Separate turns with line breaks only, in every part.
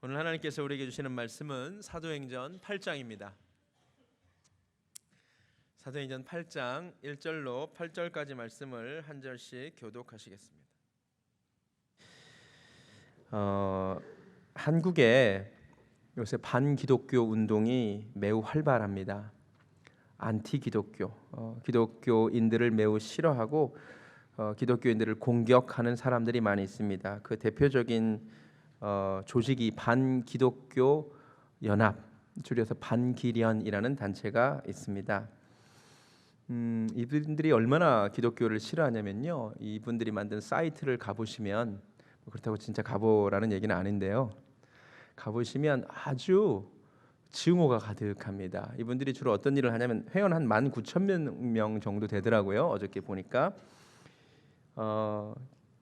오늘 하나님께서 우리에게 주시는 말씀은 사도행전 8장입니다. 사도행전 8장 1절로 8절까지 말씀을 한 절씩 교독하시겠습니다. 한국에 요새 반기독교 운동이 매우 활발합니다. 안티 기독교, 기독교인들을 매우 싫어하고 기독교인들을 공격하는 사람들이 많이 있습니다. 그 대표적인 조직이 반기독교 연합, 줄여서 반기련이라는 단체가 있습니다. 이분들이 얼마나 기독교를 싫어하냐면요, 이분들이 만든 사이트를 가보시면, 그렇다고 진짜 가보라는 얘기는 아닌데요, 가보시면 아주 증오가 가득합니다. 이분들이 주로 어떤 일을 하냐면 회원 한 19,000명 정도 되더라고요. 어저께 보니까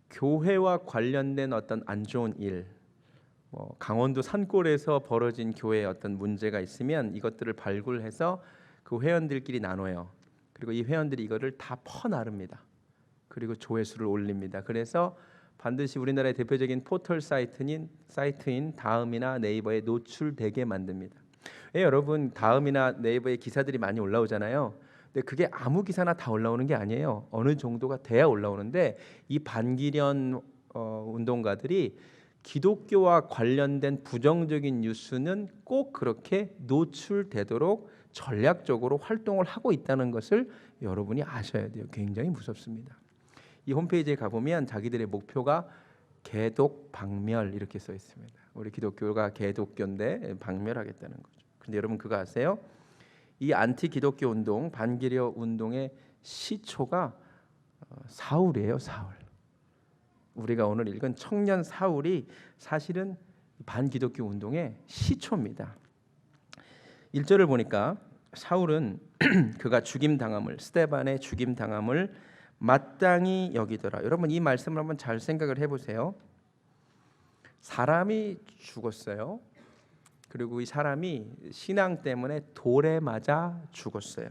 교회와 관련된 어떤 안 좋은 일, 강원도 산골에서 벌어진 교회에 어떤 문제가 있으면 이것들을 발굴해서 그 회원들끼리 나눠요. 그리고 이 회원들이 이거를 다 퍼나릅니다. 그리고 조회수를 올립니다. 그래서 반드시 우리나라의 대표적인 포털 사이트인 다음이나 네이버에 노출되게 만듭니다. 여러분, 다음이나 네이버에 기사들이 많이 올라오잖아요. 근데 그게 아무 기사나 다 올라오는 게 아니에요. 어느 정도가 돼야 올라오는데, 이 반기련 운동가들이 기독교와 관련된 부정적인 뉴스는 꼭 그렇게 노출되도록 전략적으로 활동을 하고 있다는 것을 여러분이 아셔야 돼요. 굉장히 무섭습니다. 이 홈페이지에 가보면 자기들의 목표가 개독 박멸 이렇게 써 있습니다. 우리 기독교가 개독교인데 박멸하겠다는 거죠. 근데 여러분 그거 아세요? 이 안티 기독교 운동, 반기려 운동의 시초가 사울이에요. 사울. 우리가 오늘 읽은 청년 사울이 사실은 반기독교 운동의 시초입니다. 1절을 보니까 사울은 그가 스데반의 죽임 당함을 마땅히 여기더라. 여러분, 이 말씀을 한번 잘 생각을 해보세요. 사람이 죽었어요. 그리고 이 사람이 신앙 때문에 돌에 맞아 죽었어요.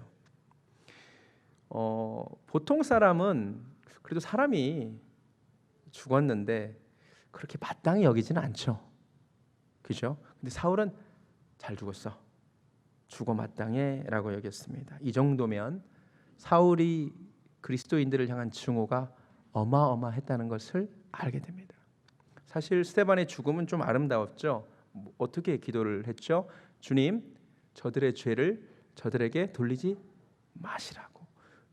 보통 사람은 그래도 사람이 죽었는데 그렇게 마땅히 여기지는 않죠. 그죠? 근데 사울은 잘 죽었어. 죽어 마땅해라고 여겼습니다. 이 정도면 사울이 그리스도인들을 향한 증오가 어마어마했다는 것을 알게 됩니다. 사실 스데반의 죽음은 좀 아름다웠죠. 어떻게 기도를 했죠? 주님, 저들의 죄를 저들에게 돌리지 마시라고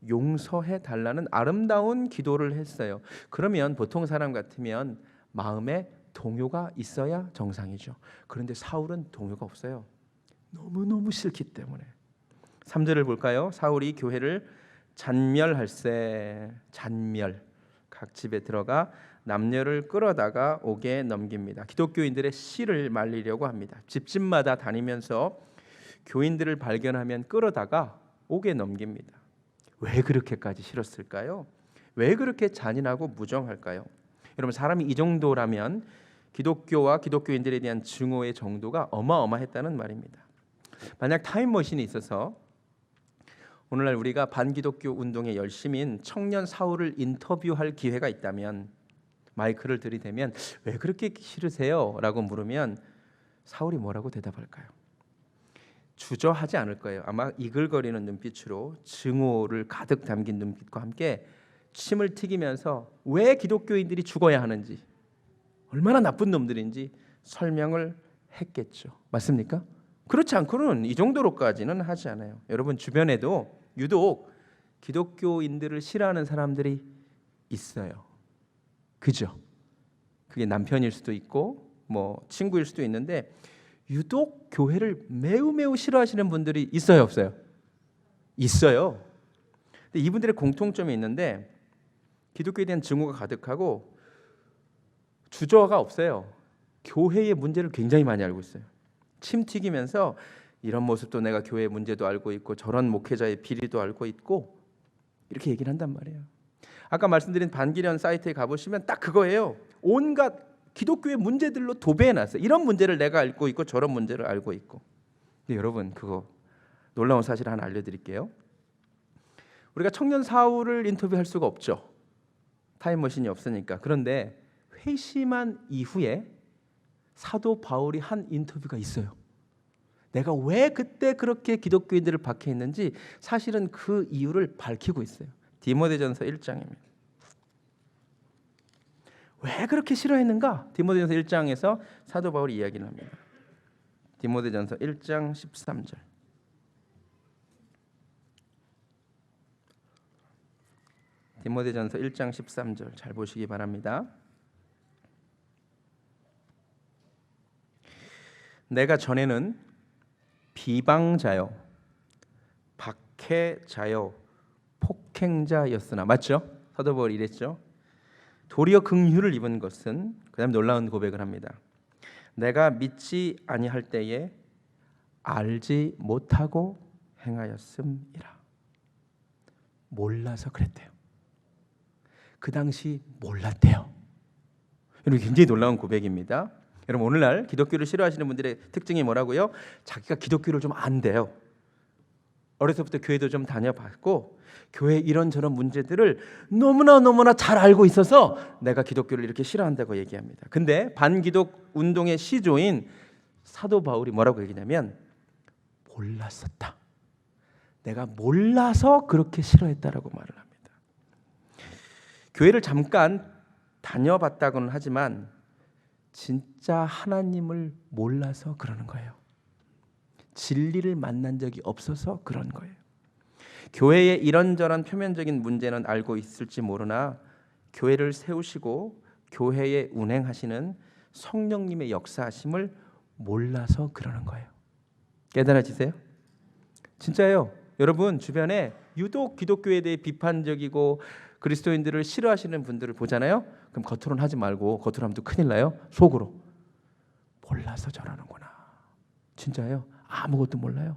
용서해 달라는 아름다운 기도를 했어요. 그러면 보통 사람 같으면 마음에 동요가 있어야 정상이죠. 그런데 사울은 동요가 없어요. 너무너무 싫기 때문에. 3절을 볼까요? 사울이 교회를 잔멸할세. 잔멸. 각 집에 들어가 남녀를 끌어다가 옥에 넘깁니다. 기독교인들의 씨를 말리려고 합니다. 집집마다 다니면서 교인들을 발견하면 끌어다가 옥에 넘깁니다. 왜 그렇게까지 싫었을까요? 왜 그렇게 잔인하고 무정할까요? 여러분, 사람이 이 정도라면 기독교와 기독교인들에 대한 증오의 정도가 어마어마했다는 말입니다. 만약 타임머신이 있어서 오늘날 우리가 반기독교 운동에 열심인 청년 사울을 인터뷰할 기회가 있다면, 마이크를 들이대면 왜 그렇게 싫으세요? 라고 물으면 사울이 뭐라고 대답할까요? 주저하지 않을 거예요. 아마 이글거리는 눈빛으로 증오를 가득 담긴 눈빛과 함께 침을 튀기면서 왜 기독교인들이 죽어야 하는지, 얼마나 나쁜 놈들인지 설명을 했겠죠. 맞습니까? 그렇지 않고는 이 정도로까지는 하지 않아요. 여러분, 주변에도 유독 기독교인들을 싫어하는 사람들이 있어요. 그죠? 그게 남편일 수도 있고 친구일 수도 있는데, 유독 교회를 매우 싫어하시는 분들이 있어요, 없어요? 있어요. 근데 이분들의 공통점이 있는데, 기독교에 대한 증오가 가득하고 주저가 없어요. 교회의 문제를 굉장히 많이 알고 있어요. 침 튀기면서 이런 모습도 내가 교회의 문제도 알고 있고 저런 목회자의 비리도 알고 있고 이렇게 얘기를 한단 말이에요. 아까 말씀드린 반기련 사이트에 가보시면 딱 그거예요. 온갖 기독교의 문제들로 도배해놨어요. 이런 문제를 내가 알고 있고 저런 문제를 알고 있고. 근데 여러분, 그거 놀라운 사실 하나 알려드릴게요. 우리가 청년 사울을 인터뷰할 수가 없죠. 타임머신이 없으니까. 그런데 회심한 이후에 사도 바울이 한 인터뷰가 있어요. 내가 왜 그때 그렇게 기독교인들을 박해했는지 사실은 그 이유를 밝히고 있어요. 디모데전서 1장입니다. 왜 그렇게 싫어했는가? 디모데전서 1장에서 사도 바울이 이야기를 합니다. 디모데전서 1장 13절. 디모데전서 1장 13절 잘 보시기 바랍니다. 내가 전에는 비방자요, 박해자요, 폭행자였으나, 맞죠? 사도 바울이 이랬죠. 도리어 긍휼을 입은 것은, 그 다음에 놀라운 고백을 합니다. 내가 믿지 아니할 때에 알지 못하고 행하였음이라. 몰라서 그랬대요. 그 당시 몰랐대요. 여러분, 굉장히 놀라운 고백입니다. 여러분, 오늘날 기독교를 싫어하시는 분들의 특징이 뭐라고요? 자기가 기독교를 좀 안대요. 어려서부터 교회도 좀 다녀봤고 교회 이런저런 문제들을 너무나 잘 알고 있어서 내가 기독교를 이렇게 싫어한다고 얘기합니다. 근데 반기독 운동의 시조인 사도 바울이 뭐라고 얘기냐면 몰랐었다. 내가 몰라서 그렇게 싫어했다라고 말을 합니다. 교회를 잠깐 다녀봤다고는 하지만 진짜 하나님을 몰라서 그러는 거예요. 진리를 만난 적이 없어서 그런 거예요. 교회의 이런저런 표면적인 문제는 알고 있을지 모르나 교회를 세우시고 교회에 운행하시는 성령님의 역사하심을 몰라서 그러는 거예요. 깨달아지세요? 진짜예요. 여러분 주변에 유독 기독교에 대해 비판적이고 그리스도인들을 싫어하시는 분들을 보잖아요. 그럼 겉으로는 하지 말고, 겉으로 하면 또 큰일 나요. 속으로 몰라서 저러는구나. 진짜예요. 아무것도 몰라요.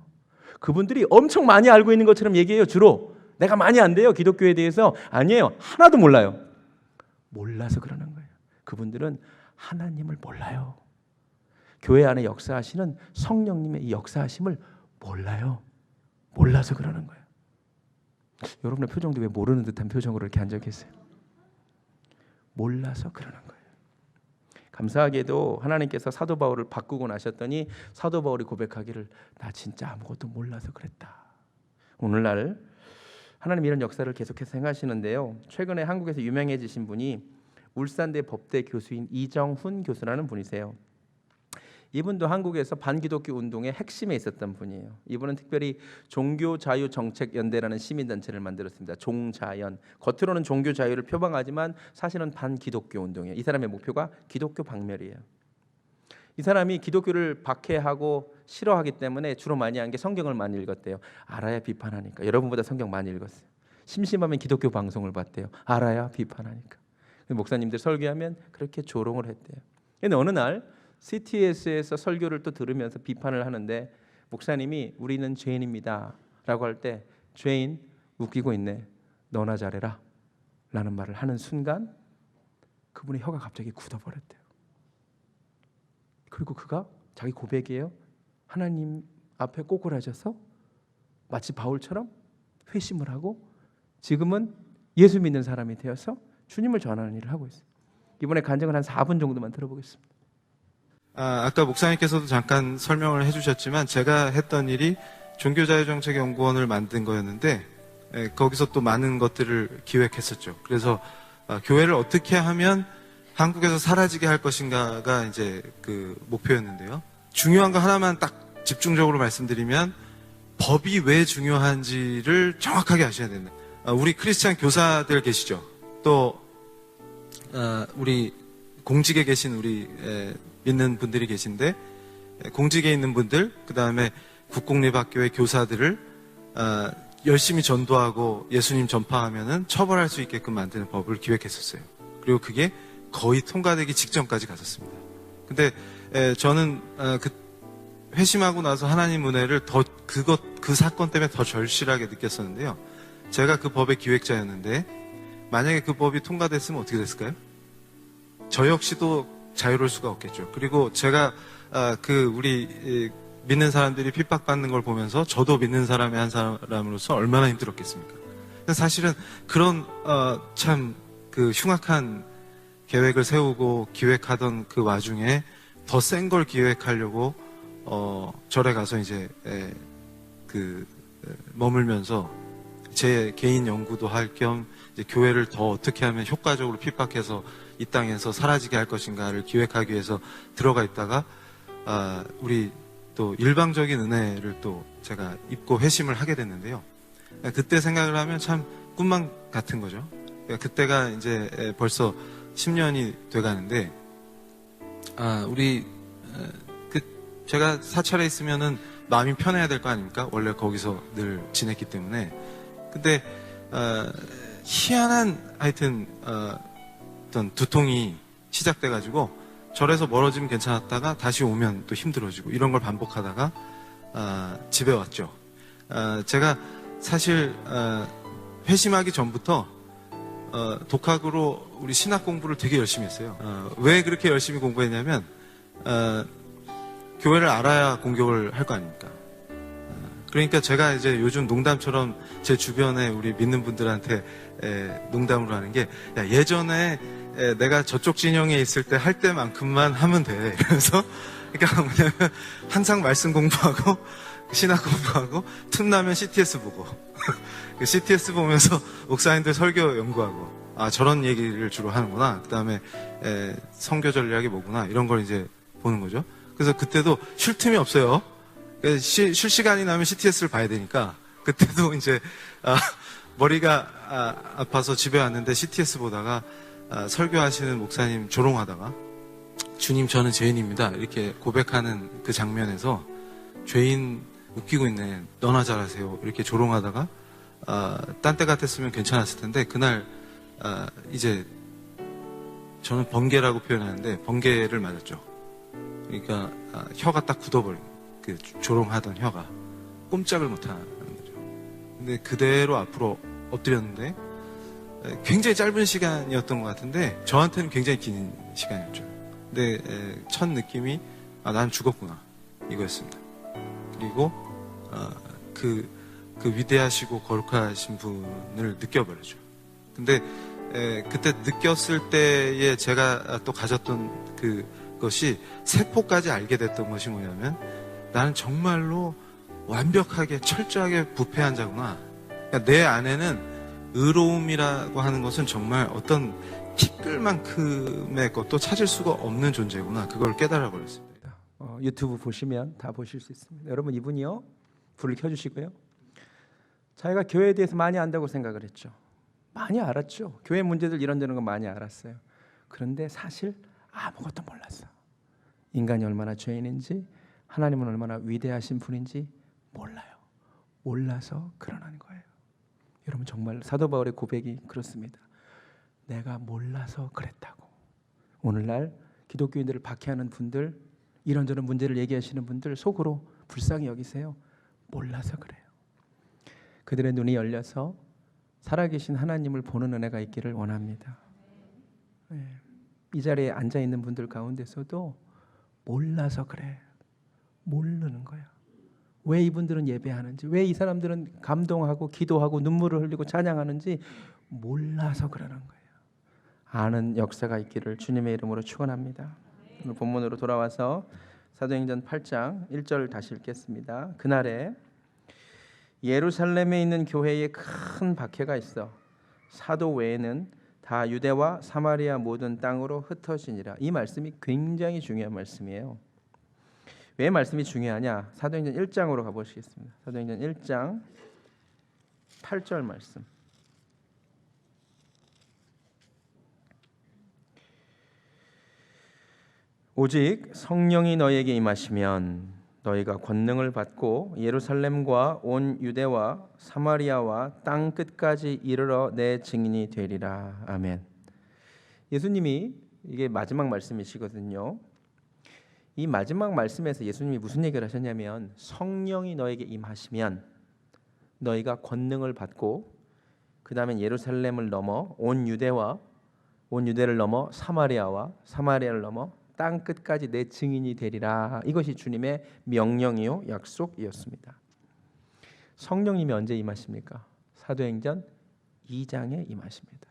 그분들이 엄청 많이 알고 있는 것처럼 얘기해요. 주로 내가 많이 안돼요, 기독교에 대해서. 아니에요. 하나도 몰라요. 몰라서 그러는 거예요. 그분들은 하나님을 몰라요. 교회 안에 역사하시는 성령님의 이 역사하심을 몰라요. 몰라서 그러는 거예요. 여러분의 표정도 왜 모르는 듯한 표정으로 이렇게 앉아 계세요? 몰라서 그러는 거예요. 감사하게도 하나님께서 사도 바울을 바꾸고 나셨더니 사도 바울이 고백하기를 나 진짜 아무것도 몰라서 그랬다. 오늘날 하나님 이런 역사를 계속해서 행하시는데요. 최근에 한국에서 유명해지신 분이 울산대 법대 교수인 이정훈 교수라는 분이세요. 이분도 한국에서 반기독교 운동의 핵심에 있었던 분이에요. 이분은 특별히 종교자유정책연대라는 시민단체를 만들었습니다. 종자연. 겉으로는 종교자유를 표방하지만 사실은 반기독교 운동이에요. 이 사람의 목표가 기독교 박멸이에요. 이 사람이 기독교를 박해하고 싫어하기 때문에 주로 많이 한 게 성경을 많이 읽었대요. 알아야 비판하니까. 여러분보다 성경 많이 읽었어요. 심심하면 기독교 방송을 봤대요. 알아야 비판하니까. 목사님들 설교하면 그렇게 조롱을 했대요. 근데 어느 날 CTS에서 설교를 또 들으면서 비판을 하는데 목사님이 우리는 죄인입니다 라고 할 때 죄인 웃기고 있네, 너나 잘해라 라는 말을 하는 순간 그분의 혀가 갑자기 굳어버렸대요. 그리고 그가 자기 고백이에요. 하나님 앞에 꼬꾸라져서 마치 바울처럼 회심을 하고 지금은 예수 믿는 사람이 되어서 주님을 전하는 일을 하고 있어요. 이번에 간증을 한 4분 정도만 들어보겠습니다.
아까 목사님께서도 잠깐 설명을 해주셨지만 제가 했던 일이 종교자유정책연구원을 만든 거였는데 거기서 또 많은 것들을 기획했었죠. 그래서 교회를 어떻게 하면 한국에서 사라지게 할 것인가가 이제 그 목표였는데요. 중요한 거 하나만 딱 집중적으로 말씀드리면 법이 왜 중요한지를 정확하게 아셔야 된다. 우리 크리스찬 교사들 계시죠. 또 우리 공직에 계신 우리 믿는 분들이 계신데 공직에 있는 분들, 그 다음에 국공립학교의 교사들을 열심히 전도하고 예수님 전파하면은 처벌할 수 있게끔 만드는 법을 기획했었어요. 그리고 그게 거의 통과되기 직전까지 갔었습니다. 근데 저는 그 회심하고 나서 하나님 은혜를 그 사건 때문에 더 절실하게 느꼈었는데요. 제가 그 법의 기획자였는데 만약에 그 법이 통과됐으면 어떻게 됐을까요? 저 역시도 자유로울 수가 없겠죠. 그리고 제가 우리 믿는 사람들이 핍박받는 걸 보면서 저도 믿는 사람의 한 사람으로서 얼마나 힘들었겠습니까? 사실은 그런 참 그 흉악한 계획을 세우고 기획하던 그 와중에 더 센 걸 기획하려고 절에 가서 이제 머물면서 제 개인 연구도 할 겸 이제 교회를 더 어떻게 하면 효과적으로 핍박해서 이 땅에서 사라지게 할 것인가를 기획하기 위해서 들어가 있다가 우리 또 일방적인 은혜를 또 제가 입고 회심을 하게 됐는데요. 그때 생각을 하면 참 꿈만 같은 거죠. 그때가 이제 벌써 10년이 돼가는데 제가 사찰에 있으면은 마음이 편해야 될 거 아닙니까? 원래 거기서 늘 지냈기 때문에. 근데 희한한 하여튼 어떤 두통이 시작돼가지고 절에서 멀어지면 괜찮았다가 다시 오면 또 힘들어지고 이런 걸 반복하다가 집에 왔죠. 제가 사실 회심하기 전부터 독학으로 우리 신학 공부를 되게 열심히 했어요. 왜 그렇게 열심히 공부했냐면 교회를 알아야 공격을 할 거 아닙니까? 그러니까 제가 이제 요즘 농담처럼 제 주변에 우리 믿는 분들한테 농담으로 하는 게 야, 예전에 내가 저쪽 진영에 있을 때 할 때만큼만 하면 돼. 이러면서 그러니까 뭐냐면 항상 말씀 공부하고 신학 공부하고 틈나면 CTS 보고 CTS 보면서 목사님들 설교 연구하고 저런 얘기를 주로 하는구나. 그 다음에 선교 전략이 뭐구나 이런 걸 이제 보는 거죠. 그래서 그때도 쉴 틈이 없어요. 쉴 시간이 나면 CTS를 봐야 되니까 그때도 이제 머리가 아파서 집에 왔는데 CTS 보다가 설교하시는 목사님 조롱하다가 주님 저는 죄인입니다 이렇게 고백하는 그 장면에서 죄인 웃기고 있네 너나 잘하세요 이렇게 조롱하다가 딴 때 같았으면 괜찮았을 텐데 그날 이제 저는 번개라고 표현하는데 번개를 맞았죠. 그러니까 혀가 딱 굳어버린 그 조롱하던 혀가 꼼짝을 못하는 거죠. 근데 그대로 앞으로 엎드렸는데 굉장히 짧은 시간이었던 것 같은데 저한테는 굉장히 긴 시간이었죠. 근데 첫 느낌이 난 죽었구나 이거였습니다. 그리고 그 위대하시고 거룩하신 분을 느껴버렸죠. 근데 그때 느꼈을 때에 제가 또 가졌던 그것이 세포까지 알게 됐던 것이 뭐냐면 나는 정말로 완벽하게 철저하게 부패한 자구나. 그러니까 내 안에는 의로움이라고 하는 것은 정말 어떤 티끌만큼의 것도 찾을 수가 없는 존재구나. 그걸 깨달아 버렸습니다.
유튜브 보시면 다 보실 수 있습니다. 여러분 이분이요 불을 켜주시고요. 자기가 교회에 대해서 많이 안다고 생각을 했죠. 많이 알았죠. 교회 문제들 이런저런 거 많이 알았어요. 그런데 사실 아무것도 몰랐어. 인간이 얼마나 죄인인지 하나님은 얼마나 위대하신 분인지 몰라요. 몰라서 그러는 거예요. 여러분 정말 사도 바울의 고백이 그렇습니다. 내가 몰라서 그랬다고. 오늘날 기독교인들을 박해하는 분들 이런저런 문제를 얘기하시는 분들 속으로 불쌍히 여기세요. 몰라서 그래요. 그들의 눈이 열려서 살아계신 하나님을 보는 은혜가 있기를 원합니다. 이 자리에 앉아있는 분들 가운데서도 몰라서 그래. 모르는 거야. 왜 이분들은 예배하는지, 왜 이 사람들은 감동하고 기도하고 눈물을 흘리고 찬양하는지 몰라서 그러는 거예요. 아는 역사가 있기를 주님의 이름으로 축원합니다. 오늘 본문으로 돌아와서 사도행전 8장 1절 다시 읽겠습니다. 그날에 예루살렘에 있는 교회에 큰 박해가 있어 사도 외에는 다 유대와 사마리아 모든 땅으로 흩어지니라. 이 말씀이 굉장히 중요한 말씀이에요. 왜 말씀이 중요하냐? 사도행전 1장으로 가보시겠습니다. 사도행전 1장 8절 말씀. 오직 성령이 너희에게 임하시면 너희가 권능을 받고 예루살렘과 온 유대와 사마리아와 땅 끝까지 이르러 내 증인이 되리라. 아멘. 예수님이 이게 마지막 말씀이시거든요. 이 마지막 말씀에서 예수님이 무슨 얘기를 하셨냐면 성령이 너에게 임하시면 너희가 권능을 받고 그 다음에 예루살렘을 넘어 온 유대를 넘어 사마리아와 사마리아를 넘어 땅 끝까지 내 증인이 되리라. 이것이 주님의 명령이요 약속이었습니다. 성령님이 언제 임하십니까? 사도행전 2장에 임하십니다.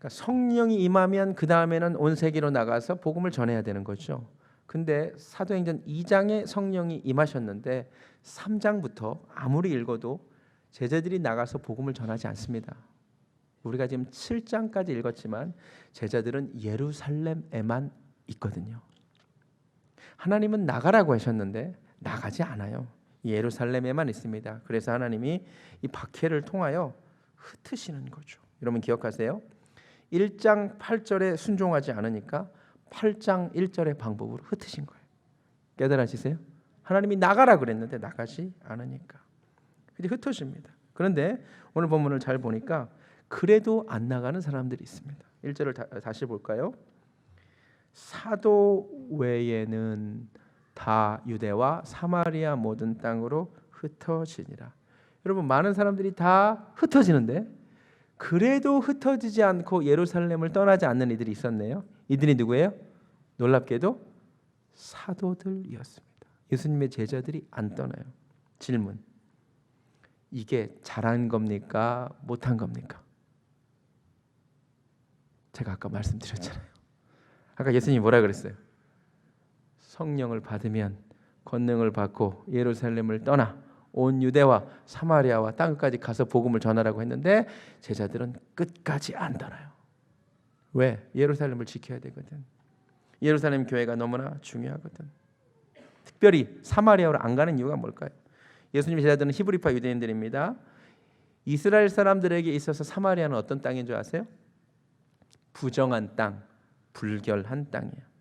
그러니까 성령이 임하면 그 다음에는 온 세계로 나가서 복음을 전해야 되는 거죠. 근데 사도행전 2장에 성령이 임하셨는데 3장부터 아무리 읽어도 제자들이 나가서 복음을 전하지 않습니다. 우리가 지금 7장까지 읽었지만 제자들은 예루살렘에만 있거든요. 하나님은 나가라고 하셨는데 나가지 않아요. 예루살렘에만 있습니다. 그래서 하나님이 이 박해를 통하여 흩으시는 거죠. 여러분 기억하세요? 1장 8절에 순종하지 않으니까 8장 1절의 방법으로 흩으신 거예요. 깨달으시세요? 하나님이 나가라 그랬는데 나가지 않으니까 이제 흩어집니다. 그런데 오늘 본문을 잘 보니까 그래도 안 나가는 사람들이 있습니다. 1절을 다시 볼까요? 사도 외에는 다 유대와 사마리아 모든 땅으로 흩어지니라. 여러분 많은 사람들이 다 흩어지는데 그래도 흩어지지 않고 예루살렘을 떠나지 않는 이들이 있었네요. 이들이 누구예요? 놀랍게도 사도들이었습니다. 예수님의 제자들이 안 떠나요. 질문: 이게 잘한 겁니까? 못한 겁니까? 제가 아까 말씀드렸잖아요. 아까 예수님이 뭐라 그랬어요? 성령을 받으면 권능을 받고 예루살렘을 떠나 온 유대와 사마리아와 땅끝까지 가서 복음을 전하라고 했는데 제자들은 끝까지 안 떠나요. 왜? 예루살렘을 지켜야 되거든. 예루살렘 교회가 너무나 중요하거든. 특별히 사마리아로 안 가는 이유가 뭘까요? 예수님의 제자들은 히브리파 유대인들입니다. 이스라엘 사람들에게 있어서 사마리아는 어떤 땅인 줄 아세요? 부정한 땅, 불결한 땅이에요.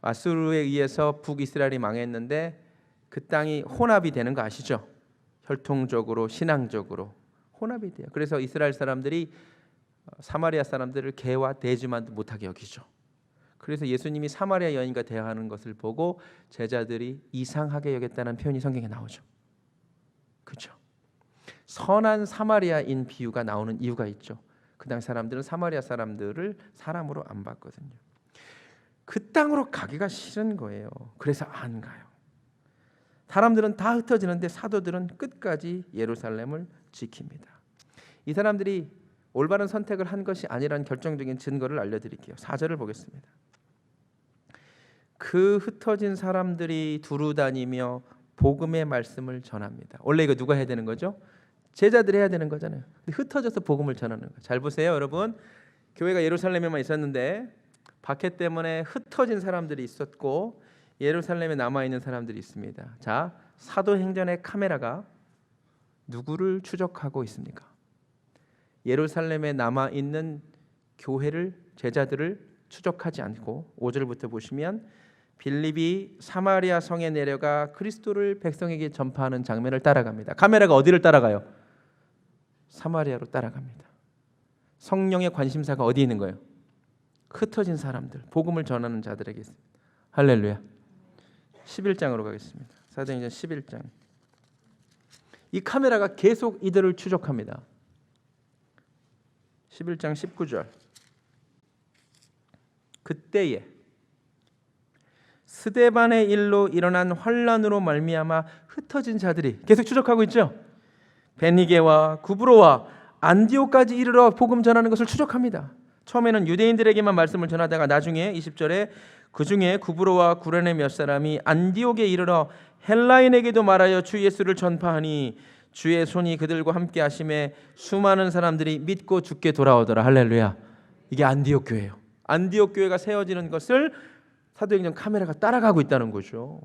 아수르에 의해서 북이스라엘이 망했는데 그 땅이 혼합이 되는 거 아시죠? 혈통적으로 신앙적으로 혼합이 돼요. 그래서 이스라엘 사람들이 사마리아 사람들을 개와 돼지만도 못하게 여기죠. 그래서 예수님이 사마리아 여인과 대화하는 것을 보고 제자들이 이상하게 여겼다는 표현이 성경에 나오죠. 그렇죠? 선한 사마리아인 비유가 나오는 이유가 있죠. 그 당시 사람들은 사마리아 사람들을 사람으로 안 봤거든요. 그 땅으로 가기가 싫은 거예요. 그래서 안 가요. 사람들은 다 흩어지는데 사도들은 끝까지 예루살렘을 지킵니다. 이 사람들이 올바른 선택을 한 것이 아니라는 결정적인 증거를 알려드릴게요. 4절을 보겠습니다. 그 흩어진 사람들이 두루 다니며 복음의 말씀을 전합니다. 원래 이거 누가 해야 되는 거죠? 제자들이 해야 되는 거잖아요. 흩어져서 복음을 전하는 거예요. 잘 보세요, 여러분. 교회가 예루살렘에만 있었는데 박해 때문에 흩어진 사람들이 있었고 예루살렘에 남아있는 사람들이 있습니다. 자, 사도행전의 카메라가 누구를 추적하고 있습니까? 예루살렘에 남아있는 교회를, 제자들을 추적하지 않고 5절부터 보시면 빌립이 사마리아 성에 내려가 그리스도를 백성에게 전파하는 장면을 따라갑니다. 카메라가 어디를 따라가요? 사마리아로 따라갑니다. 성령의 관심사가 어디에 있는 거예요? 흩어진 사람들, 복음을 전하는 자들에게 있습니다. 할렐루야. 11장으로 가겠습니다. 사도행전 11장. 이 카메라가 계속 이들을 추적합니다. 11장 19절. 그때에 스데반의 일로 일어난 환란으로 말미암아 흩어진 자들이 계속 추적하고 있죠. 베니게와 구브로와 안디옥까지 이르러 복음 전하는 것을 추적합니다. 처음에는 유대인들에게만 말씀을 전하다가 나중에 20절에 그 중에 구브로와 구레네 몇 사람이 안디옥에 이르러 헬라인에게도 말하여 주 예수를 전파하니 주의 손이 그들과 함께 하심에 수많은 사람들이 믿고 주께 돌아오더라. 할렐루야. 이게 안디옥 교회예요. 안디옥 교회가 세워지는 것을 사도행전 카메라가 따라가고 있다는 거죠.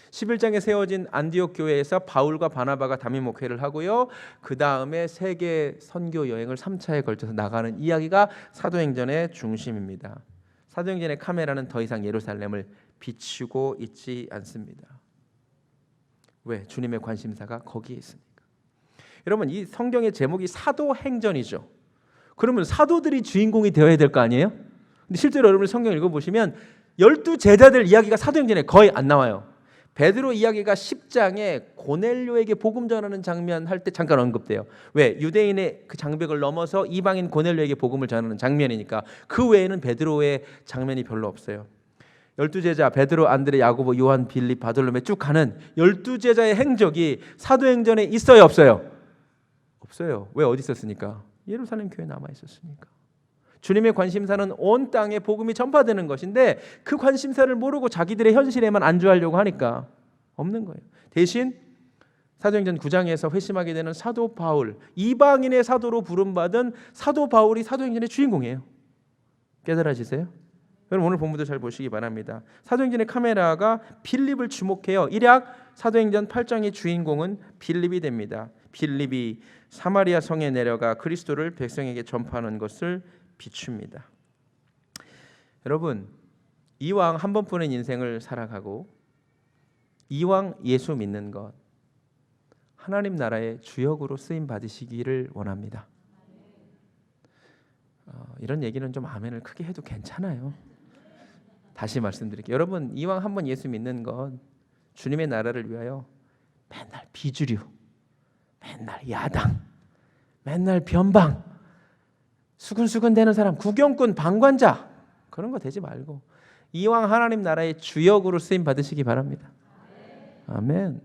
11장에 세워진 안디옥 교회에서 바울과 바나바가 담임 목회를 하고요. 그 다음에 세계 선교 여행을 3차에 걸쳐서 나가는 이야기가 사도행전의 중심입니다. 사도행전의 카메라는 더 이상 예루살렘을 비추고 있지 않습니다. 왜? 주님의 관심사가 거기에 있으니까. 여러분, 이 성경의 제목이 사도행전이죠. 그러면 사도들이 주인공이 되어야 될 거 아니에요? 근데 실제로 여러분 성경 읽어보시면 12제자들 이야기가 사도행전에 거의 안 나와요. 베드로 이야기가 10장에 고넬료에게 복음 전하는 장면 할 때 잠깐 언급돼요. 왜? 유대인의 그 장벽을 넘어서 이방인 고넬료에게 복음을 전하는 장면이니까. 그 외에는 베드로의 장면이 별로 없어요. 12제자 베드로, 안드레, 야고보, 요한, 빌립, 바돌로메 쭉 가는 12제자의 행적이 사도행전에 있어요, 없어요? 없어요. 왜? 어디 있었으니까? 예루살렘 교회에 남아 있었으니까. 주님의 관심사는 온 땅에 복음이 전파되는 것인데 그 관심사를 모르고 자기들의 현실에만 안주하려고 하니까 없는 거예요. 대신 사도행전 9장에서 회심하게 되는 사도 바울, 이방인의 사도로 부름받은 사도 바울이 사도행전의 주인공이에요. 깨달아지세요? 여러분 오늘 본문도 잘 보시기 바랍니다. 사도행전의 카메라가 빌립을 주목해요. 일약 사도행전 8장의 주인공은 빌립이 됩니다. 빌립이 사마리아 성에 내려가 그리스도를 백성에게 전파하는 것을 비춥니다. 여러분 이왕 한 번뿐인 인생을 살아가고 이왕 예수 믿는 것 하나님 나라의 주역으로 쓰임 받으시기를 원합니다. 이런 얘기는 좀 아멘을 크게 해도 괜찮아요. 다시 말씀드릴게요. 여러분 이왕 한번 예수 믿는 것 주님의 나라를 위하여 맨날 비주류, 맨날 야당, 맨날 변방, 수근수근 되는 사람, 구경꾼, 방관자 그런 거 되지 말고 이왕 하나님 나라의 주역으로 쓰임 받으시기 바랍니다. 아멘.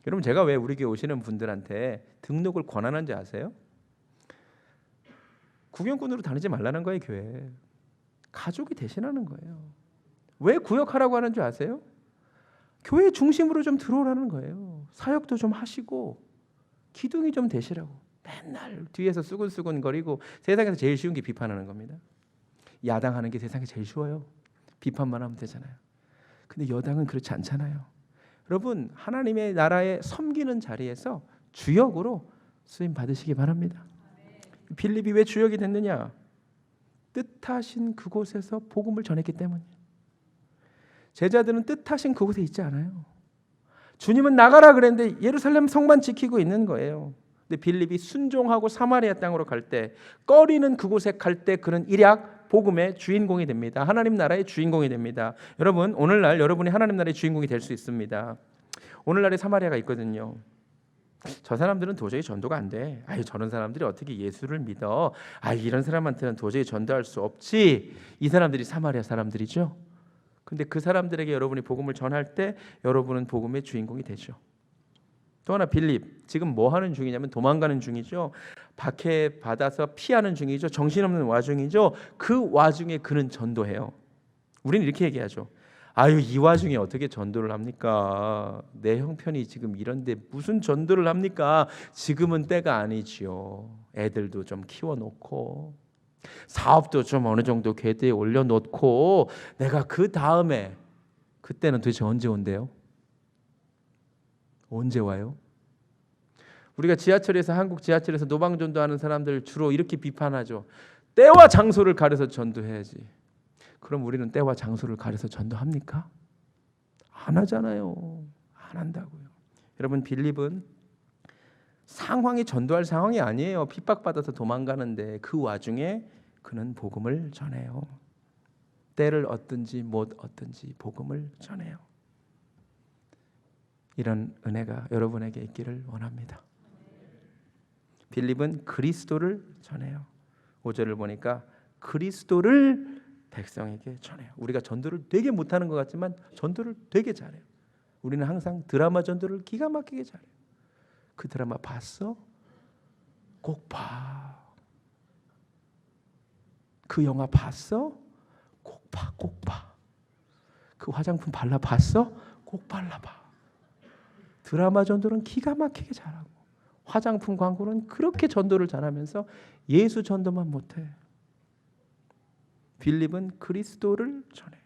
여러분 제가 왜 우리 교회 오시는 분들한테 등록을 권하는지 아세요? 구경꾼으로 다니지 말라는 거예요. 교회 가족이 되시라는 거예요. 왜 구역하라고 하는 줄 아세요? 교회 중심으로 좀 들어오라는 거예요. 사역도 좀 하시고 기둥이 좀 되시라고. 맨날 뒤에서 수근수근거리고 세상에서 제일 쉬운 게 비판하는 겁니다. 야당하는 게 세상에 제일 쉬워요. 비판만 하면 되잖아요. 근데 여당은 그렇지 않잖아요. 여러분 하나님의 나라에 섬기는 자리에서 주역으로 쓰임 받으시기 바랍니다. 빌립이 왜 주역이 됐느냐? 뜻하신 그곳에서 복음을 전했기 때문이에요. 제자들은 뜻하신 그곳에 있지 않아요. 주님은 나가라 그랬는데 예루살렘 성만 지키고 있는 거예요. 근데 빌립이 순종하고 사마리아 땅으로 갈 때, 꺼리는 그곳에 갈 때 그는 일약 복음의 주인공이 됩니다. 하나님 나라의 주인공이 됩니다. 여러분 오늘날 여러분이 하나님 나라의 주인공이 될 수 있습니다. 오늘날에 사마리아가 있거든요. 저 사람들은 도저히 전도가 안 돼. 아유 저런 사람들이 어떻게 예수를 믿어? 아 이런 사람한테는 도저히 전도할 수 없지. 이 사람들이 사마리아 사람들이죠. 근데 그 사람들에게 여러분이 복음을 전할 때 여러분은 복음의 주인공이 되죠. 또 하나 빌립 지금 뭐 하는 중이냐면 도망가는 중이죠. 박해 받아서 피하는 중이죠. 정신없는 와중이죠. 그 와중에 그는 전도해요. 우리는 이렇게 얘기하죠. 아유 이 와중에 어떻게 전도를 합니까? 내 형편이 지금 이런데 무슨 전도를 합니까? 지금은 때가 아니지요. 애들도 좀 키워놓고 사업도 좀 어느 정도 궤도에 올려놓고 내가 그 다음에 그때는 도대체 언제 온대요? 언제 와요? 우리가 지하철에서 한국 지하철에서 노방전도하는 사람들 주로 이렇게 비판하죠. 때와 장소를 가려서 전도해야지. 그럼 우리는 때와 장소를 가려서 전도합니까? 안 하잖아요. 안 한다고요. 여러분 빌립은 상황이 전도할 상황이 아니에요. 핍박받아서 도망가는데 그 와중에 그는 복음을 전해요. 때를 얻든지 못 얻든지 복음을 전해요. 이런 은혜가 여러분에게 있기를 원합니다. 빌립은 그리스도를 전해요. 5절을 보니까 그리스도를 백성에게 전해요. 우리가 전도를 되게 못하는 것 같지만 전도를 되게 잘해요. 우리는 항상 드라마 전도를 기가 막히게 잘해요. 그 드라마 봤어? 꼭 봐. 그 영화 봤어? 꼭 봐, 꼭 봐. 그 화장품 발라봤어? 꼭 발라봐. 드라마 전도는 기가 막히게 잘하고 화장품 광고는 그렇게 전도를 잘하면서 예수 전도만 못해. 빌립은 그리스도를 전해요.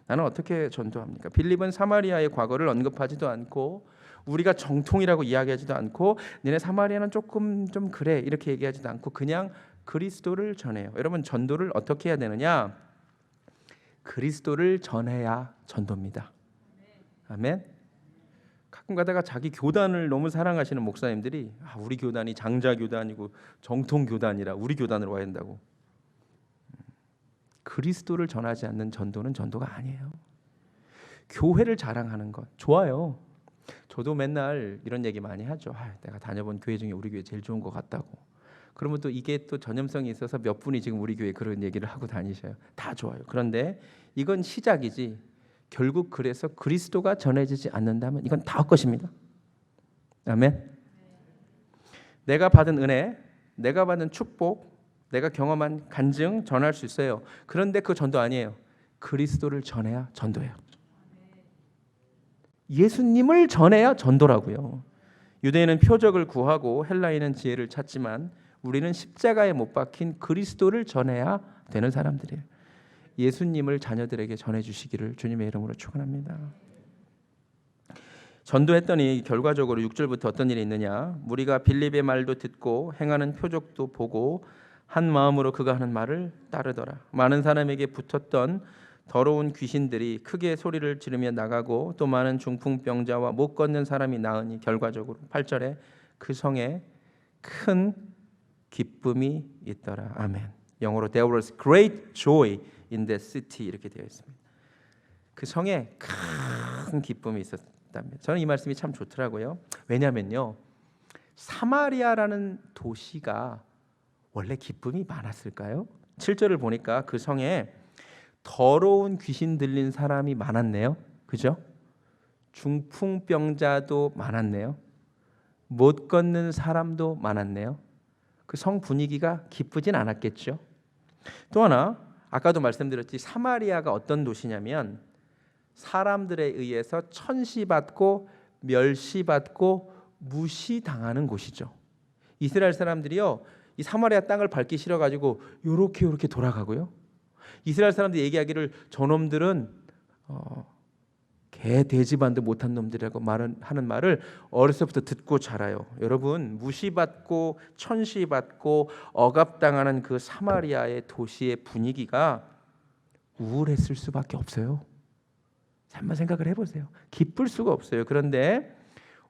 나는 어떻게 전도합니까? 빌립은 사마리아의 과거를 언급하지도 않고 우리가 정통이라고 이야기하지도 않고 너네 사마리아는 조금 좀 그래 이렇게 얘기하지도 않고 그냥 그리스도를 전해요. 여러분 전도를 어떻게 해야 되느냐? 그리스도를 전해야 전도입니다. 아멘. 가끔 가다가 자기 교단을 너무 사랑하시는 목사님들이 우리 교단이 장자 교단이고 정통 교단이라 우리 교단으로 와야 된다고. 그리스도를 전하지 않는 전도는 전도가 아니에요. 교회를 자랑하는 것 좋아요. 저도 맨날 이런 얘기 많이 하죠. 내가 다녀본 교회 중에 우리 교회 제일 좋은 것 같다고. 그러면 또 이게 또 전염성이 있어서 몇 분이 지금 우리 교회 그런 얘기를 하고 다니셔요. 다 좋아요. 그런데 이건 시작이지. 결국 그래서 그리스도가 전해지지 않는다면 이건 다 헛것입니다. 아멘. 내가 받은 은혜, 내가 받은 축복, 내가 경험한 간증 전할 수 있어요. 그런데 그 전도 아니에요. 그리스도를 전해야 전도예요. 예수님을 전해야 전도라고요. 유대인은 표적을 구하고 헬라인은 지혜를 찾지만 우리는 십자가에 못 박힌 그리스도를 전해야 되는 사람들이에요. 예수님을 자녀들에게 전해주시기를 주님의 이름으로 축원합니다. 전도했더니 결과적으로 6절부터 어떤 일이 있느냐. 무리가 빌립의 말도 듣고 행하는 표적도 보고 한 마음으로 그가 하는 말을 따르더라. 많은 사람에게 붙었던 더러운 귀신들이 크게 소리를 지르며 나가고 또 많은 중풍병자와 못 걷는 사람이 나으니 결과적으로 8절에 그 성에 큰 기쁨이 있더라. 아멘. 영어로 There was great joy in that city 이렇게 되어 있습니다. 그 성에 큰 기쁨이 있었답니다. 저는 이 말씀이 참 좋더라고요. 왜냐하면요, 사마리아라는 도시가 원래 기쁨이 많았을까요? 7절을 보니까 그 성에 더러운 귀신 들린 사람이 많았네요. 그죠? 중풍병자도 많았네요. 못 걷는 사람도 많았네요. 그 성 분위기가 기쁘진 않았겠죠. 또 하나, 아까도 말씀드렸지, 사마리아가 어떤 도시냐면 사람들에 의해서 천시받고 멸시받고 무시당하는 곳이죠. 이스라엘 사람들이요, 이 사마리아 땅을 밟기 싫어가지고 요렇게 돌아가고요. 이스라엘 사람들이 얘기하기를 저놈들은 개 돼지반도 못한 놈들이라고 하는 말을 어렸을 때부터 듣고 자라요. 여러분, 무시받고 천시받고 억압당하는 그 사마리아의 도시의 분위기가 우울했을 수밖에 없어요. 한번 생각을 해보세요. 기쁠 수가 없어요. 그런데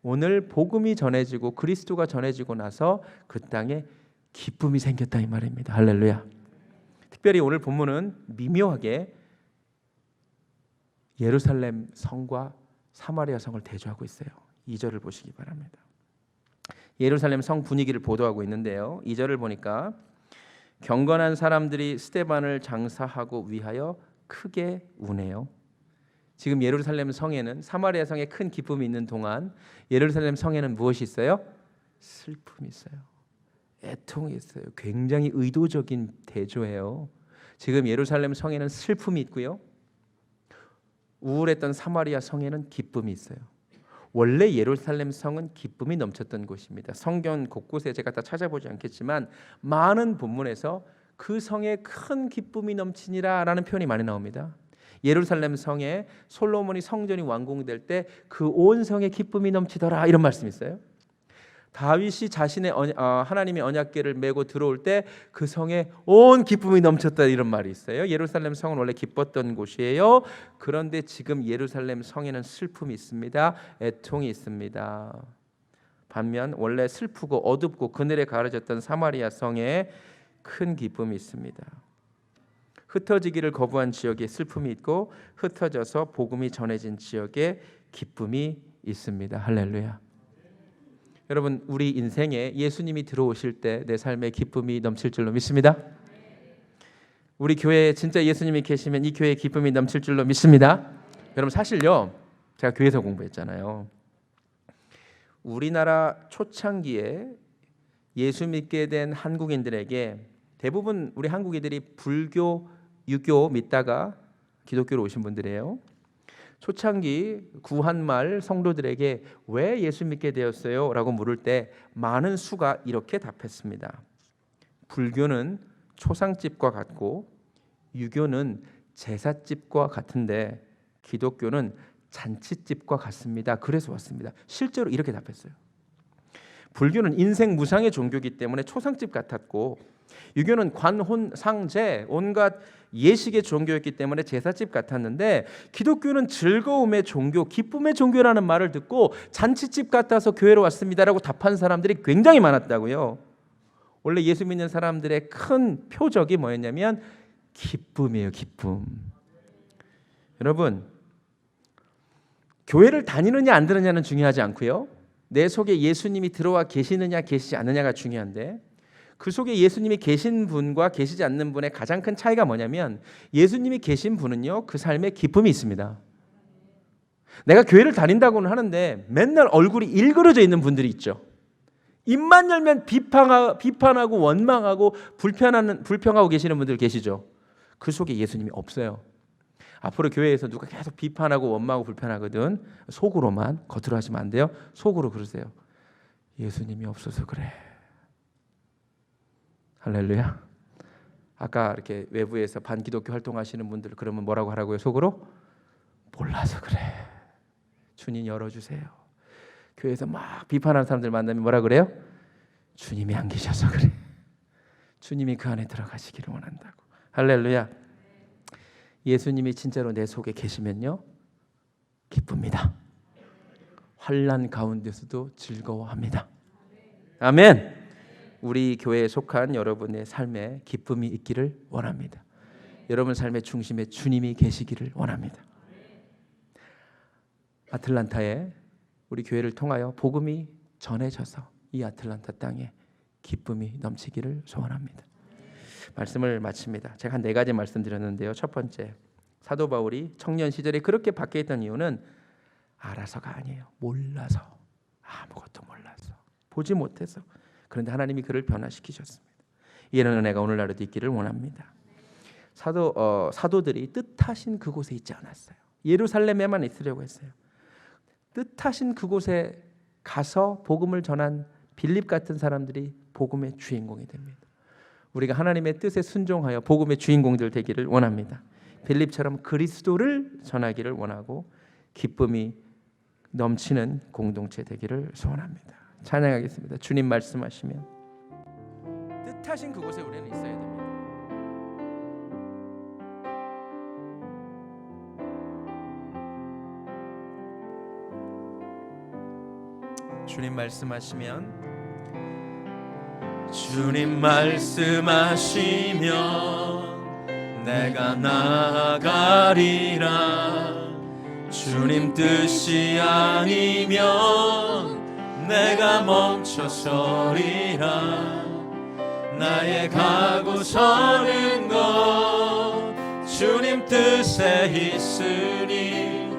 오늘 복음이 전해지고 그리스도가 전해지고 나서 그 땅에 기쁨이 생겼다 이 말입니다. 할렐루야. 특별히 오늘 본문은 미묘하게 예루살렘 성과 사마리아 성을 대조하고 있어요. 2절을 보시기 바랍니다. 예루살렘 성 분위기를 보도하고 있는데요. 2절을 보니까 경건한 사람들이 스데반을 장사하고 위하여 크게 우네요. 지금 예루살렘 성에는, 사마리아 성에 큰 기쁨이 있는 동안 예루살렘 성에는 무엇이 있어요? 슬픔이 있어요. 애통이 있어요. 굉장히 의도적인 대조예요. 지금 예루살렘 성에는 슬픔이 있고요, 우울했던 사마리아 성에는 기쁨이 있어요. 원래 예루살렘 성은 기쁨이 넘쳤던 곳입니다. 성경 곳곳에 제가 다 찾아보지 않겠지만 많은 본문에서 그 성에 큰 기쁨이 넘치니라 라는 표현이 많이 나옵니다. 예루살렘 성에 솔로몬이 성전이 완공될 때 그 온 성에 기쁨이 넘치더라 이런 말씀이 있어요. 다윗이 자신의 하나님의 언약궤를 메고 들어올 때 그 성에 온 기쁨이 넘쳤다 이런 말이 있어요. 예루살렘 성은 원래 기뻤던 곳이에요. 그런데 지금 예루살렘 성에는 슬픔이 있습니다. 애통이 있습니다. 반면 원래 슬프고 어둡고 그늘에 가려졌던 사마리아 성에 큰 기쁨이 있습니다. 흩어지기를 거부한 지역에 슬픔이 있고 흩어져서 복음이 전해진 지역에 기쁨이 있습니다. 할렐루야. 여러분, 우리 인생에 예수님이 들어오실 때 내 삶에 기쁨이 넘칠 줄로 믿습니다. 우리 교회에 진짜 예수님이 계시면 이 교회에 기쁨이 넘칠 줄로 믿습니다. 여러분, 사실요, 제가 교회에서 공부했잖아요. 우리나라 초창기에 예수 믿게 된 한국인들에게 대부분 우리 한국인들이 불교, 유교 믿다가 기독교로 오신 분들이에요. 초창기 구한말 성도들에게 왜 예수 믿게 되었어요? 라고 물을 때 많은 수가 이렇게 답했습니다. 불교는 초상집과 같고 유교는 제삿집과 같은데 기독교는 잔치집과 같습니다. 그래서 왔습니다. 실제로 이렇게 답했어요. 불교는 인생 무상의 종교이기 때문에 초상집 같았고 유교는 관혼 상제 온갖 예식의 종교였기 때문에 제사집 같았는데 기독교는 즐거움의 종교, 기쁨의 종교라는 말을 듣고 잔치집 같아서 교회로 왔습니다라고 답한 사람들이 굉장히 많았다고요. 원래 예수 믿는 사람들의 큰 표적이 뭐였냐면 기쁨이에요. 기쁨. 여러분, 교회를 다니느냐 안 다니느냐는 중요하지 않고요, 내 속에 예수님이 들어와 계시느냐 계시지 않느냐가 중요한데 그 속에 예수님이 계신 분과 계시지 않는 분의 가장 큰 차이가 뭐냐면 예수님이 계신 분은요, 그 삶에 기쁨이 있습니다. 내가 교회를 다닌다고는 하는데 맨날 얼굴이 일그러져 있는 분들이 있죠. 입만 열면 비판하고 원망하고 불평하고 계시는 분들 계시죠? 그 속에 예수님이 없어요. 앞으로 교회에서 누가 계속 비판하고 원망하고 불편하거든, 속으로만, 겉으로 하시면 안 돼요. 속으로 그러세요. 예수님이 없어서 그래. 할렐루야. 아까 이렇게 외부에서 반기독교 활동하시는 분들 그러면 뭐라고 하라고요? 속으로? 몰라서 그래. 주님 열어주세요. 교회에서 막 비판하는 사람들 만나면 뭐라 그래요? 주님이 안 계셔서 그래. 주님이 그 안에 들어가시기를 원한다고. 할렐루야. 예수님이 진짜로 내 속에 계시면요, 기쁩니다. 환난 가운데서도 즐거워합니다. 아멘. 우리 교회에 속한 여러분의 삶에 기쁨이 있기를 원합니다. 여러분 삶의 중심에 주님이 계시기를 원합니다. 아틀란타에 우리 교회를 통하여 복음이 전해져서 이 아틀란타 땅에 기쁨이 넘치기를 소원합니다. 말씀을 마칩니다. 제가 한 4가지 말씀드렸는데요. 첫 번째, 사도 바울이 청년 시절에 그렇게 밖에 있던 이유는 알아서가 아니에요. 몰라서, 아무것도 몰라서, 보지 못해서. 그런데 하나님이 그를 변화시키셨습니다. 이런 은혜가 오늘날에도 있기를 원합니다. 사도들이 뜻하신 그곳에 있지 않았어요. 예루살렘에만 있으려고 했어요. 뜻하신 그곳에 가서 복음을 전한 빌립 같은 사람들이 복음의 주인공이 됩니다. 우리가 하나님의 뜻에 순종하여 복음의 주인공들 되기를 원합니다. 빌립처럼 그리스도를 전하기를 원하고 기쁨이 넘치는 공동체 되기를 소원합니다. 찬양하겠습니다. 주님 말씀하시면 뜻하신 그곳에 우리는 있어야 됩니다. 주님 말씀하시면 주님 말씀하시면 내가 나아가리라. 주님 뜻이 아니면 내가 멈춰서리라. 나의 가고 서는 것 주님 뜻에 있으니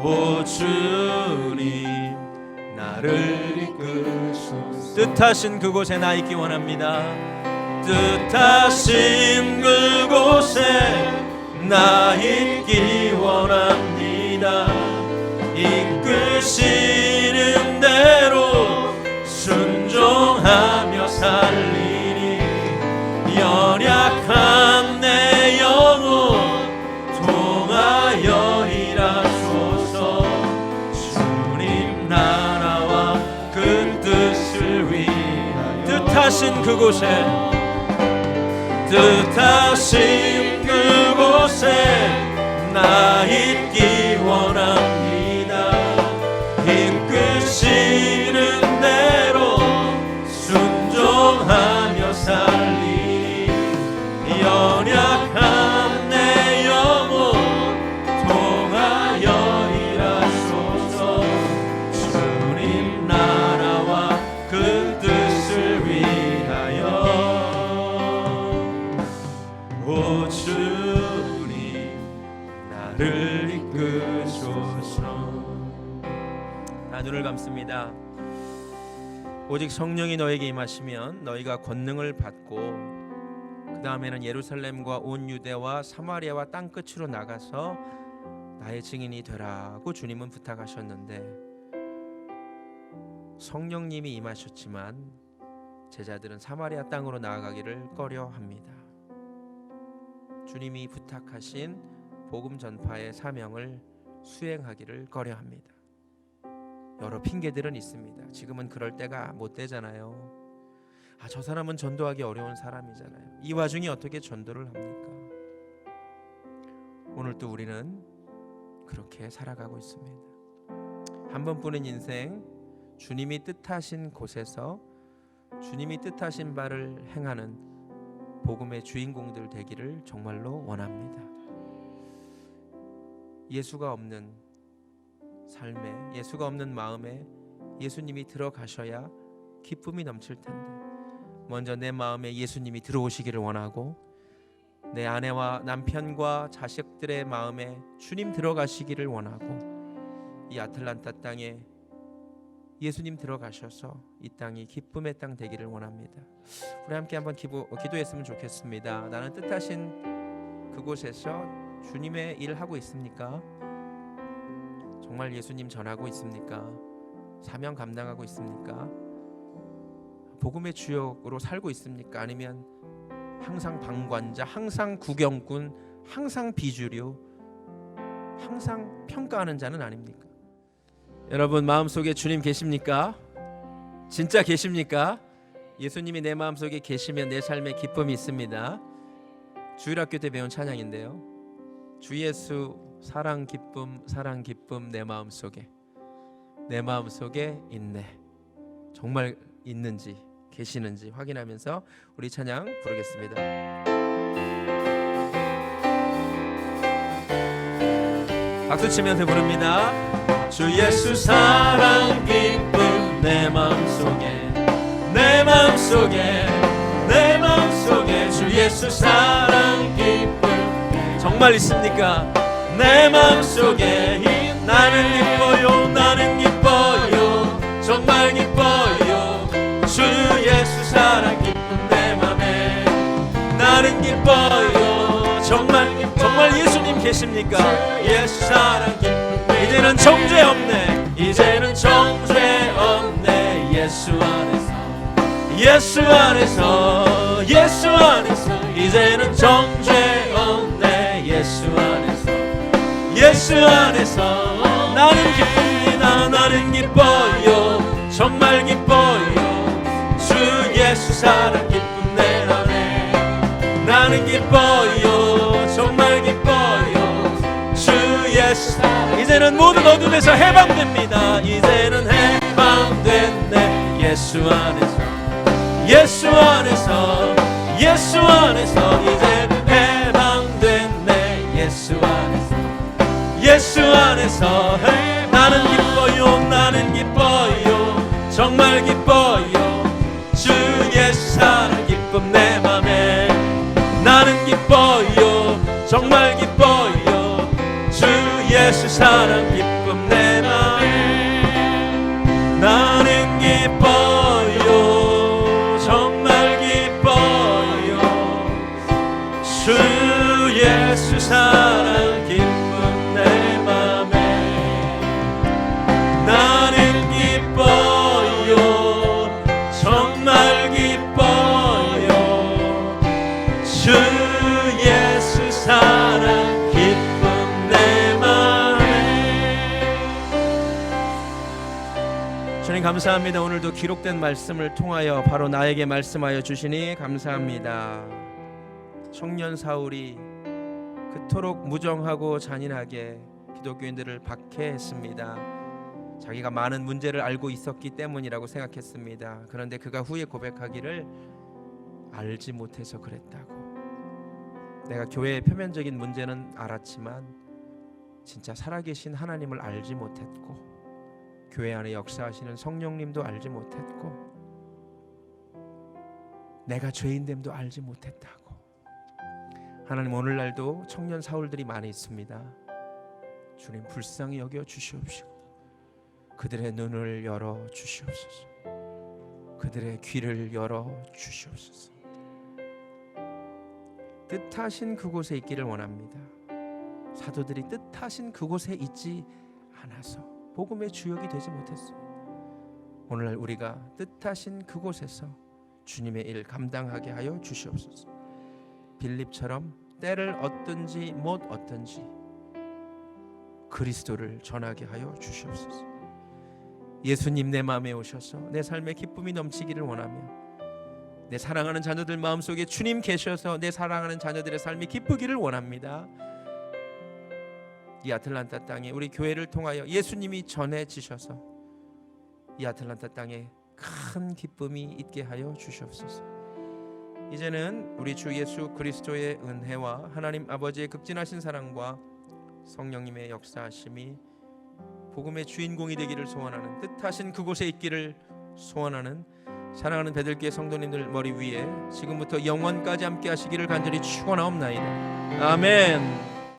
오 주님 나를 이끄소서. 뜻하신 그곳에 나 있기 원합니다. 뜻하신 그곳에 나 있기 원합니다. 이끄시는 대로 순종하며 살리니 연약한 내 영혼 통하여 일하소서. 주님 나라와 그 뜻을 위하여 뜻하신 그곳에 뜻하신 그곳에 나 있기 원합니다. 이끄시는 대로 순종하며 살리니 연약한 내 영혼 통하여 일하소서. 주님 나라와 그 뜻을 위하여 오 주님 나를 이끄소서. 눈을 감습니다. 오직 성령이 너에게 임하시면 너희가 권능을 받고 그 다음에는 예루살렘과 온 유대와 사마리아와 땅끝으로 나가서 나의 증인이 되라고 주님은 부탁하셨는데 성령님이 임하셨지만 제자들은 사마리아 땅으로 나아가기를 꺼려합니다. 주님이 부탁하신 복음 전파의 사명을 수행하기를 꺼려합니다. 여러 핑계들은 있습니다. 지금은 그럴 때가 못 되잖아요. 저 사람은 전도하기 어려운 사람이잖아요. 이 와중에 어떻게 전도를 합니까? 오늘 또 우리는 그렇게 살아가고 있습니다. 한 번뿐인 인생, 주님이 뜻하신 곳에서 주님이 뜻하신 바를 행하는 복음의 주인공들 되기를 정말로 원합니다. 예수가 없는 삶에, 예수가 없는 마음에 예수님이 들어가셔야 기쁨이 넘칠 텐데 먼저 내 마음에 예수님이 들어오시기를 원하고 내 아내와 남편과 자식들의 마음에 주님 들어가시기를 원하고 이 아틀란타 땅에 예수님 들어가셔서 이 땅이 기쁨의 땅 되기를 원합니다. 우리 함께 한번 기도했으면 좋겠습니다. 나는 뜻하신 그곳에서 주님의 일 하고 있습니까? 정말 예수님 전하고 있습니까? 사명 감당하고 있습니까? 복음의 주역으로 살고 있습니까? 아니면 항상 방관자, 항상 구경꾼, 항상 비주류, 항상 평가하는 자는 아닙니까? 여러분 마음속에 주님 계십니까? 진짜 계십니까? 예수님이 내 마음속에 계시면 내 삶에 기쁨이 있습니다. 주일학교 때 배운 찬양인데요, 주 예수 사랑 기쁨 내 마음속에 있네. 정말 있는지 계시는지 확인하면서 우리 찬양 부르겠습니다. 박수 치면서 부릅니다. 주 예수 사랑 기쁨 내 마음속에 주 예수 사랑 기쁨 정말 있습니까? 내 마음속에 나는 기뻐요 정말 기뻐요 주 예수 사랑 기쁨 내 맘에 나는 기뻐요 정말 예수님 계십니까? 주 예수 사랑 기쁨 이제는 정죄 없네 예수 안에서 이제는 정죄 없네 예수 안에서 나는 기뻐요 정말 기뻐요 주 예수 사랑 기쁨 내 맘에 나는 기뻐요 정말 기뻐요 주 예수 사랑 이제는 모든 어둠에서 해방됩니다. 이제는 해방됐네 예수 안에서 이제는 해방됐네 예수 안에서 나는 기뻐요 정말 기뻐요 주 예수 사랑 기쁨 내 맘에 나는 기뻐요 정말 기뻐요 주 예수 사랑 기쁨 내 맘에 나는 기뻐요 정말 기뻐요 주 예수 사랑 기쁨 내 맘에 나는 기뻐요 정말 기뻐요 주 예수 사랑 기쁨 내 맘에. 주님 감사합니다. 오늘도 기록된 말씀을 통하여 바로 나에게 말씀하여 주시니 감사합니다. 청년 사울이 그토록 무정하고 잔인하게 기독교인들을 박해했습니다. 자기가 많은 문제를 알고 있었기 때문이라고 생각했습니다. 그런데 그가 후에 고백하기를 알지 못해서 그랬다고. 내가 교회의 표면적인 문제는 알았지만 진짜 살아계신 하나님을 알지 못했고 교회 안에 역사하시는 성령님도 알지 못했고 내가 죄인됨도 알지 못했다고. 하나님 오늘날도 청년 사울들이 많이 있습니다. 주님 불쌍히 여겨 주시옵시고 그들의 눈을 열어 주시옵소서. 그들의 귀를 열어 주시옵소서. 뜻하신 그곳에 있기를 원합니다. 사도들이 뜻하신 그곳에 있지 않아서 복음의 주역이 되지 못했습니다. 오늘날 우리가 뜻하신 그곳에서 주님의 일 감당하게 하여 주시옵소서. 빌립처럼 때를 얻든지 못 얻든지 그리스도를 전하게 하여 주시옵소서. 예수님 내 마음에 오셔서 내 삶에 기쁨이 넘치기를 원하며 내 사랑하는 자녀들 마음속에 주님 계셔서 내 사랑하는 자녀들의 삶이 기쁘기를 원합니다. 이 아틀란타 땅에 우리 교회를 통하여 예수님이 전해지셔서 이 아틀란타 땅에 큰 기쁨이 있게 하여 주시옵소서. 이제는 우리 주 예수 그리스도의 은혜와 하나님 아버지의 극진하신 사랑과 성령님의 역사하심이 복음의 주인공이 되기를 소원하는 뜻하신 그곳에 있기를 소원하는 사랑하는 베들기의 성도님들 머리 위에 지금부터 영원까지 함께 하시기를 간절히 축원하옵나이다. 아멘.